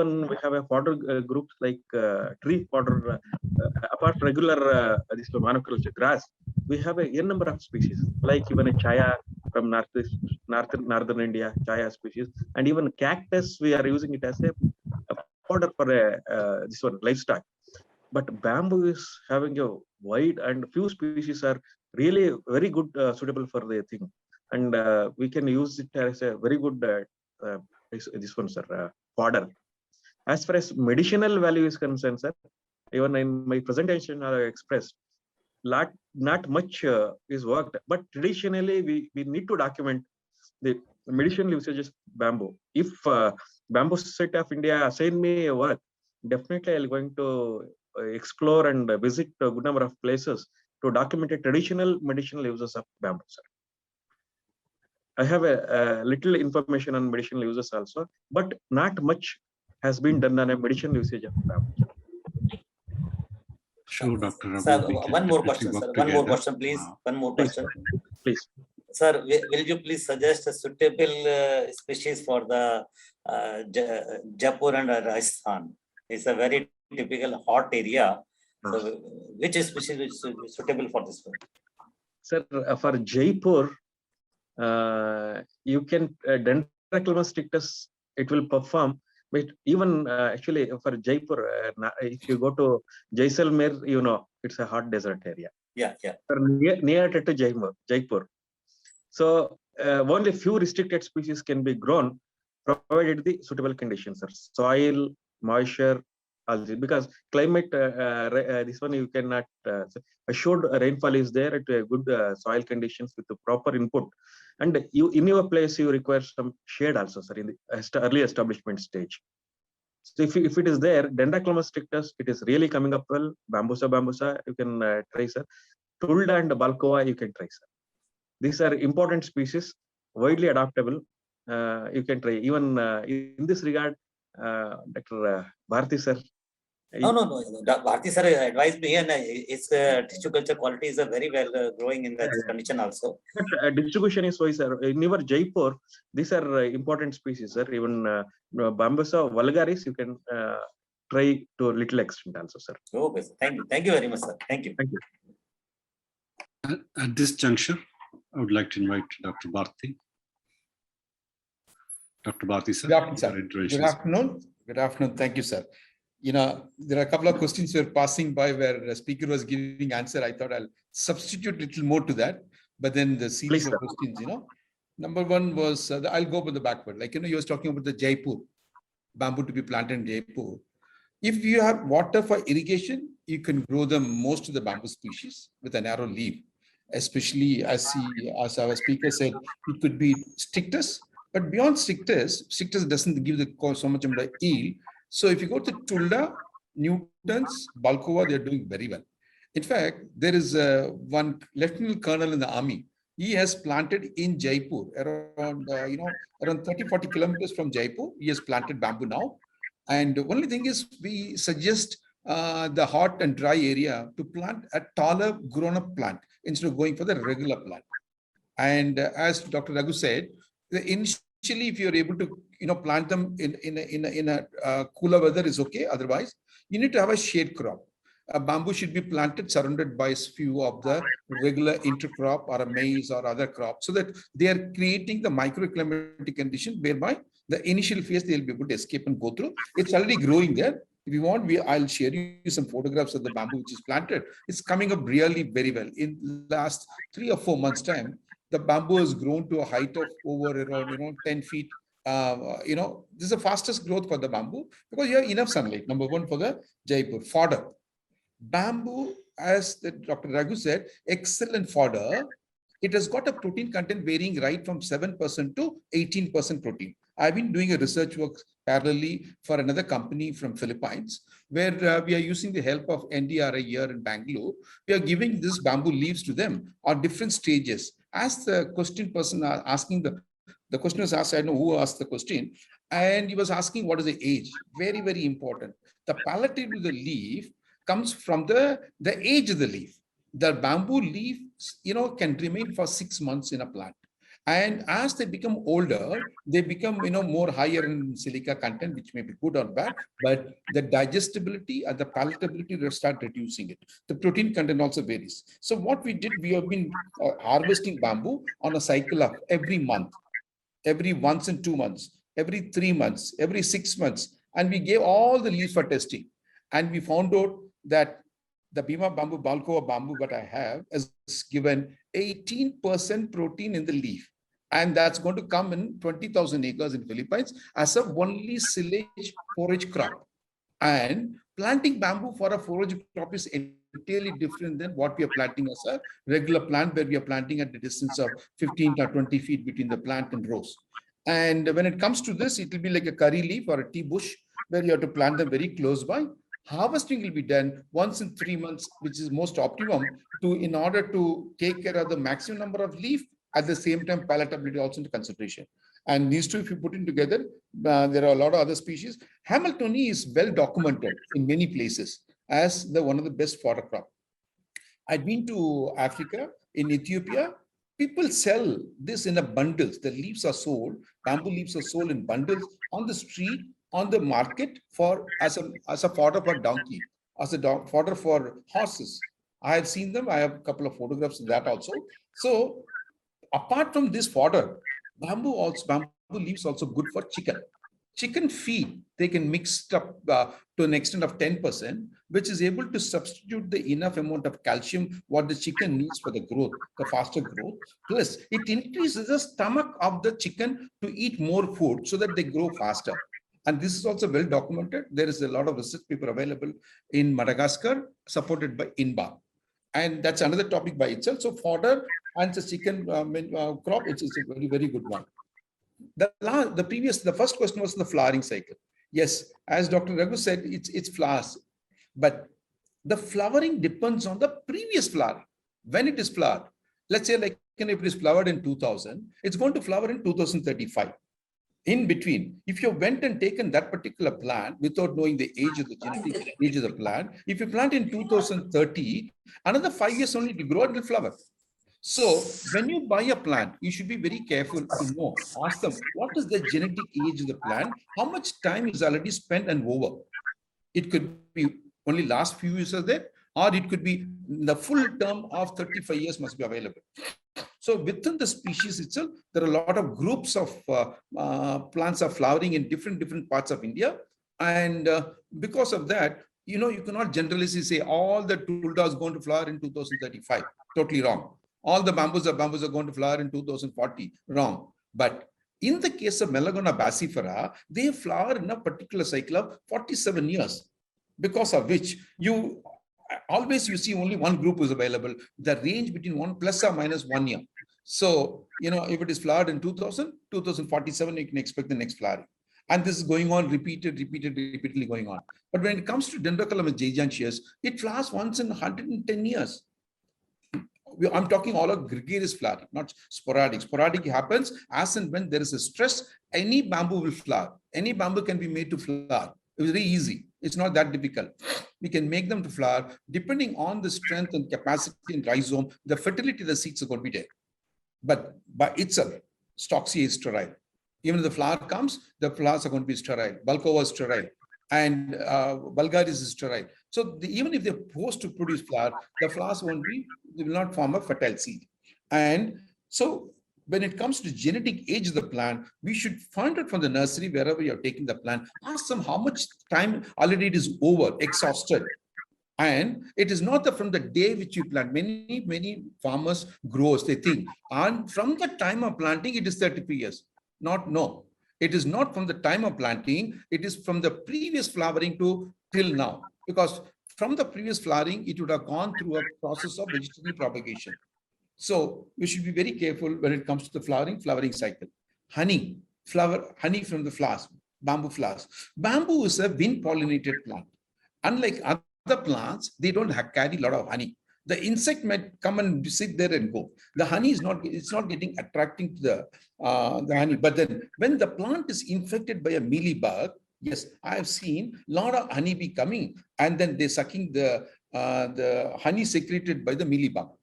have a fodder groups like tree fodder. Apart from regular this monoculture grass, we have a number of species like even a chaya from northern India, chaya species, and even cactus. We are using it as a fodder for this one livestock. But bamboo is having a wide, and few species are really very good, suitable for the thing, and we can use it as a very good this one, sir, fodder. As far as medicinal value is concerned, sir, even in my presentation I expressed not much is worked, but traditionally we need to document the medicinal usages of bamboo. If Bamboo Society of India assign me a work, definitely I'll going to explore and visit a good number of places to document a traditional medicinal uses of bamboo, sir. I have a little information on medicinal uses also, but not much has been done on a medicinal usage of bamboo. Sure, Dr. Raghu. Sir, we can one more definitely question, work sir. One more together. question, please. One more Please, question. please. Sir, will you please suggest a suitable species for the Jaipur and Rajasthan? It's a very typical hot area. So, which species is suitable for this one? Sir, for Jaipur, you can Dendrocalamus strictus, it will perform. But even actually for Jaipur, if you go to Jaisalmer, you know, it's a hot desert area. Yeah, yeah. Near to Jaipur. So only few restricted species can be grown, provided the suitable conditions, sir. Soil, moisture, because climate, this one you cannot assured rainfall is there at good soil conditions with the proper input, and you in your place you require some shade also, sir, in the early establishment stage. So if it is there, Dendrocalamus strictus, it is really coming up well. Bambusa, you can try, sir. Tulda and Balcoa, you can try, sir. These are important species, widely adaptable. You can try. Even in this regard, Dr. Bharti, sir. No. Bharti sir advised me, and its tissue culture quality is very well growing in that condition also. But distribution is wise, sir. In your Jaipur, these are important species, sir. Even Bambusa vulgaris, you can try to a little extent also, sir. Okay, sir. Thank you. Thank you very much, sir. Thank you. Thank you. At this juncture, I would like to invite Dr. Bharti. Dr. Bharti, sir. Good afternoon, sir. your interventions. Good afternoon. Good afternoon. Thank you, sir. You know, there are a couple of questions you're passing by where the speaker was giving answer. I thought I'll substitute a little more to that, but then the series Please, of questions, you know. Number one was, I'll go with the backward. Like, you know, you was talking about the Jaipur, bamboo to be planted in Jaipur. If you have water for irrigation, you can grow most of the bamboo species with a narrow leaf, especially as our speaker said, it could be strictus, but beyond strictus doesn't give so much of the yield. So if you go to Tulda, Newtons, Balcoa, they're doing very well. In fact, there is one lieutenant colonel in the army. He has planted in Jaipur around, around 30-40 kilometers from Jaipur. He has planted bamboo now. And the only thing is we suggest the hot and dry area to plant a taller grown-up plant instead of going for the regular plant. And as Dr. Raghu said, initially, if you're able to plant them in a cooler weather is okay. Otherwise, you need to have a shade crop. A bamboo should be planted surrounded by a few of the regular intercrop or a maize or other crops, so that they are creating the microclimatic condition whereby the initial phase they'll be able to escape and go through. It's already growing there. If you want, I'll share you some photographs of the bamboo which is planted. It's coming up really very well. In the last 3 or 4 months' time, the bamboo has grown to a height of over around 10 feet. This is the fastest growth for the bamboo because you have enough sunlight. Number one for the Jaipur fodder. Bamboo, as Dr. Raghu said, excellent fodder. It has got a protein content varying right from 7% to 18% protein. I've been doing a research work parallelly for another company from Philippines, where we are using the help of NDRI here in Bangalore. We are giving this bamboo leaves to them on different stages. As the question person asking the question was asked, I know who asked the question, and he was asking what is the age. Very, very important. The palatability of the leaf comes from the age of the leaf. The bamboo leaf, can remain for 6 months in a plant. And as they become older, they become, more higher in silica content, which may be good or bad, but the digestibility and the palatability will start reducing it. The protein content also varies. So what we did, we have been harvesting bamboo on a cycle of every month, every once in 2 months, every 3 months, every 6 months. And we gave all the leaves for testing. And we found out that the Bima bamboo, Balcoa bamboo that I have has given 18% protein in the leaf. And that's going to come in 20,000 acres in Philippines as a only silage forage crop. And planting bamboo for a forage crop is entirely different than what we are planting as a regular plant, where we are planting at the distance of 15 to 20 feet between the plant and rows. And when it comes to this, it will be like a curry leaf or a tea bush, where you have to plant them very close by. Harvesting will be done once in 3 months, which is most optimum in order to take care of the maximum number of leaf at the same time palatability also into consideration. And these two, if you put in together, there are a lot of other species. Hamiltoni is well documented in many places as one of the best fodder crop. I'd been to Africa, in Ethiopia. People sell this in a bundles. The leaves are sold, bamboo leaves are sold in bundles on the street, on the market for as a fodder for donkey, as a fodder for horses. I have seen them. I have a couple of photographs of that also. So apart from this fodder, bamboo leaves also good for chicken. Chicken feed, they can mix it up to an extent of 10%, which is able to substitute the enough amount of calcium what the chicken needs for the growth, the faster growth. Plus, it increases the stomach of the chicken to eat more food so that they grow faster. And this is also well documented. There is a lot of research paper available in Madagascar, supported by INBA. And that's another topic by itself. So fodder and the chicken crop, it's a very, very good one. The first question was the flowering cycle. Yes, as Dr. Raghu said, it's flowers, but the flowering depends on the previous flower. When it is flowered, let's say like if it is flowered in 2000, it's going to flower in 2035. In between, if you went and taken that particular plant without knowing the age of the genetic age of the plant, if you plant in 2030, another 5 years only to grow and will flower. So when you buy a plant, you should be very careful to know, ask them, what is the genetic age of the plant? How much time is already spent and over? It could be only last few years of that, or it could be the full term of 35 years must be available. So within the species itself, there are a lot of groups of plants are flowering in different parts of India. And because of that, you cannot generally say all the tulda is going to flower in 2035. Totally wrong. All the bamboos are going to flower in 2040. Wrong. But in the case of Melagona bassifera, they flower in a particular cycle of 47 years, because of which you see only one group is available. The range between one plus or minus 1 year. So, if it is flowered in 2047, you can expect the next flowering. And this is going on repeatedly going on. But when it comes to Dendrocolum giganteus, it flowers once in 110 years. I'm talking all of gregarious flowering, not sporadic. Sporadic happens as and when there is a stress, any bamboo will flower. Any bamboo can be made to flower. It's very easy. It's not that difficult. We can make them to flower depending on the strength and capacity and rhizome. The fertility of the seeds are going to be there. But by itself, Stocksea is sterile. Even if the flower comes, the flowers are going to be sterile. Bulkova is sterile. And Vulgaris is sterile. So even if they're supposed to produce flower, the flowers will not form a fertile seed. And so when it comes to genetic age of the plant, we should find out from the nursery, wherever you're taking the plant, ask them how much time already it is over, exhausted. And it is not from the day which you plant. Many farmers grows, they think, and from the time of planting, it is 33 years. No. It is not from the time of planting, it is from the previous flowering till now. Because from the previous flowering, it would have gone through a process of vegetable propagation. So we should be very careful when it comes to the flowering cycle. Honey from the flowers, bamboo flowers. Bamboo is a wind-pollinated plant. Unlike other plants, they don't carry a lot of honey. The insect might come and sit there and go. The honey is not getting attracting to the honey. But then when the plant is infected by a mealybug, yes, I have seen a lot of honeybee coming, and then they're sucking the honey secreted by the mealybug.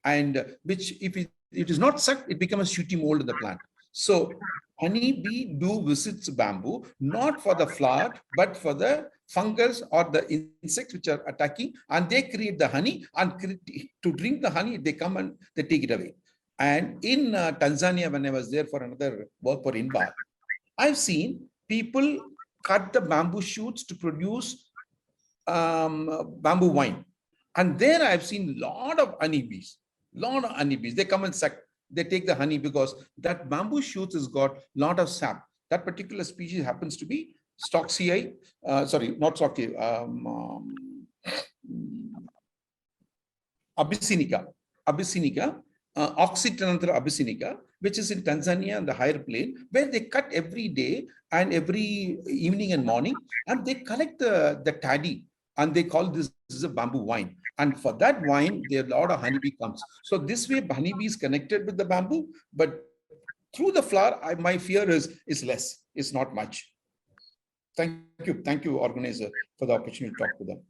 And which, if it is not sucked, it becomes a shooty mold in the plant. So honeybee do visits bamboo, not for the flower, but for the fungus or the insects which are attacking, and they create the honey, and to drink the honey, they come and they take it away. And in Tanzania, when I was there for another work for INBA, I've seen people cut the bamboo shoots to produce bamboo wine. And there I've seen a lot of honeybees. They come and suck. They take the honey because that bamboo shoots has got a lot of sap. That particular species happens to be Stocksea, Abyssinica, Oxyternanthera abyssinica, which is in Tanzania on the higher plain, where they cut every day and every evening and morning, and they collect the taddy and they call this is a bamboo wine. And for that wine, there a lot of honeybee comes. So this way, honeybee is connected with the bamboo, but through the flower, my fear is less. It's not much. Thank you, organizer, for the opportunity to talk to them.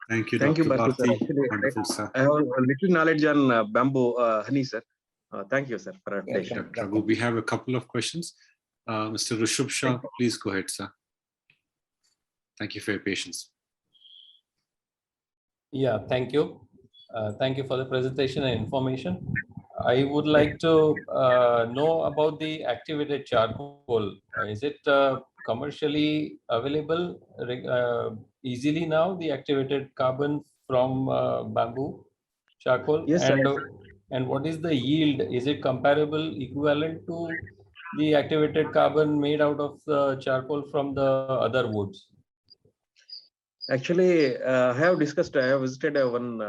Thank you, Thank you, Dr. Bharti, sir. Bharti. Actually, Wonderful, sir. I have a little knowledge on bamboo honey, sir. Thank you, sir, for Yeah, updation. Dr. Raghu, we have a couple of questions. Mr. Rishabh Shah, please go ahead, sir. Thank you for your patience. Yeah, thank you. Thank you for the presentation and information. I would like to know about the activated charcoal. Is it commercially available easily now, the activated carbon from bamboo charcoal? Yes, sir. And what is the yield? Is it comparable, equivalent to the activated carbon made out of the charcoal from the other woods? Actually, I have visited one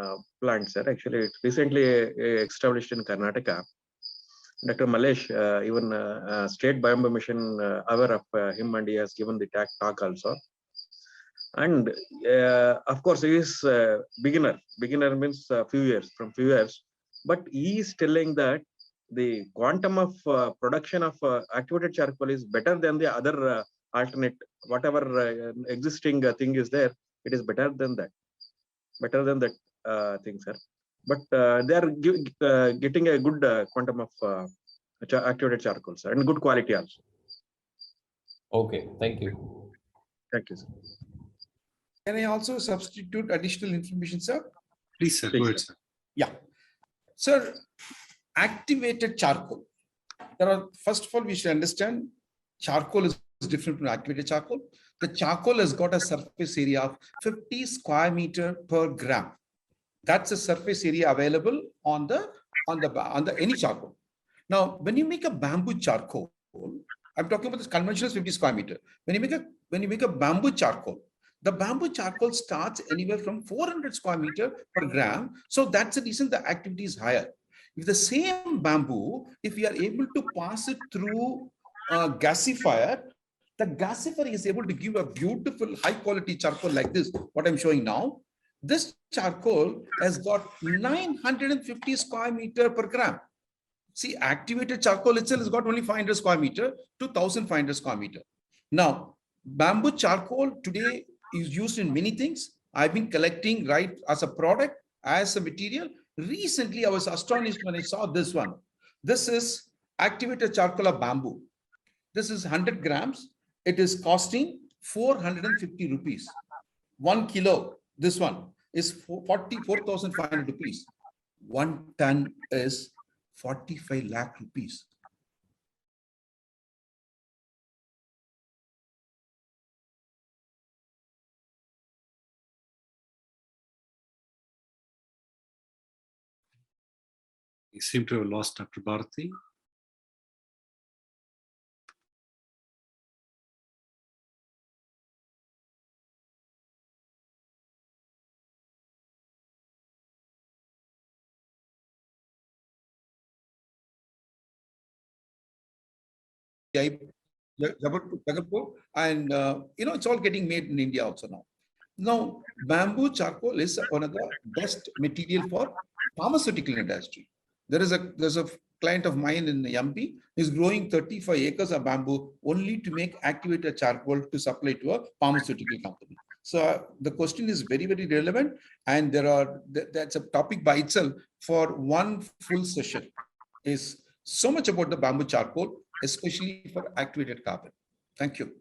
plant, sir. Actually, it's recently established in Karnataka. Dr. Malesh, even State Bamboo Mission, aware of him, and he has given the talk also. And of course, he is beginner. Beginner means from few years. But he is telling that the quantum of production of activated charcoal is better than the other alternate, whatever existing thing is there. It is better than that thing, sir. But they are getting a good quantum of activated charcoal, sir, and good quality also. Okay, thank you. Thank you, sir. Can I also substitute additional information, sir? Please, sir. Please, Go ahead, sir. sir. Yeah. Sir, activated charcoal. First of all, we should understand charcoal is different from activated charcoal. The charcoal has got a surface area of 50 square meter per gram. That's the surface area available on the any charcoal. Now, when you make a bamboo charcoal, I'm talking about this conventional 50 square meter. When you make a bamboo charcoal, the bamboo charcoal starts anywhere from 400 square meter per gram. So that's the reason the activity is higher. If the same bamboo, if we are able to pass it through a gasifier, the gasifier is able to give a beautiful high quality charcoal like this, what I'm showing now. This charcoal has got 950 square meter per gram. See, activated charcoal itself has got only 500 square meter to 1500 square meter. Now, bamboo charcoal today is used in many things. I've been collecting right as a product, as a material. Recently, I was astonished when I saw this one. This is activated charcoal of bamboo. This is 100 grams. It is costing 450 rupees. 1 kilo, this one is 44,500 rupees. 1 ton is 45 lakh rupees. You seem to have lost Dr. Bharti. Jabalpur, and it's all getting made in India also now. Now, bamboo charcoal is one of the best material for pharmaceutical industry. There's a client of mine in Yampi is growing 35 acres of bamboo only to make activated charcoal to supply to a pharmaceutical company. So the question is very, very relevant, and that's a topic by itself for one full session. Is so much about the bamboo charcoal, especially for activated carbon. Thank you.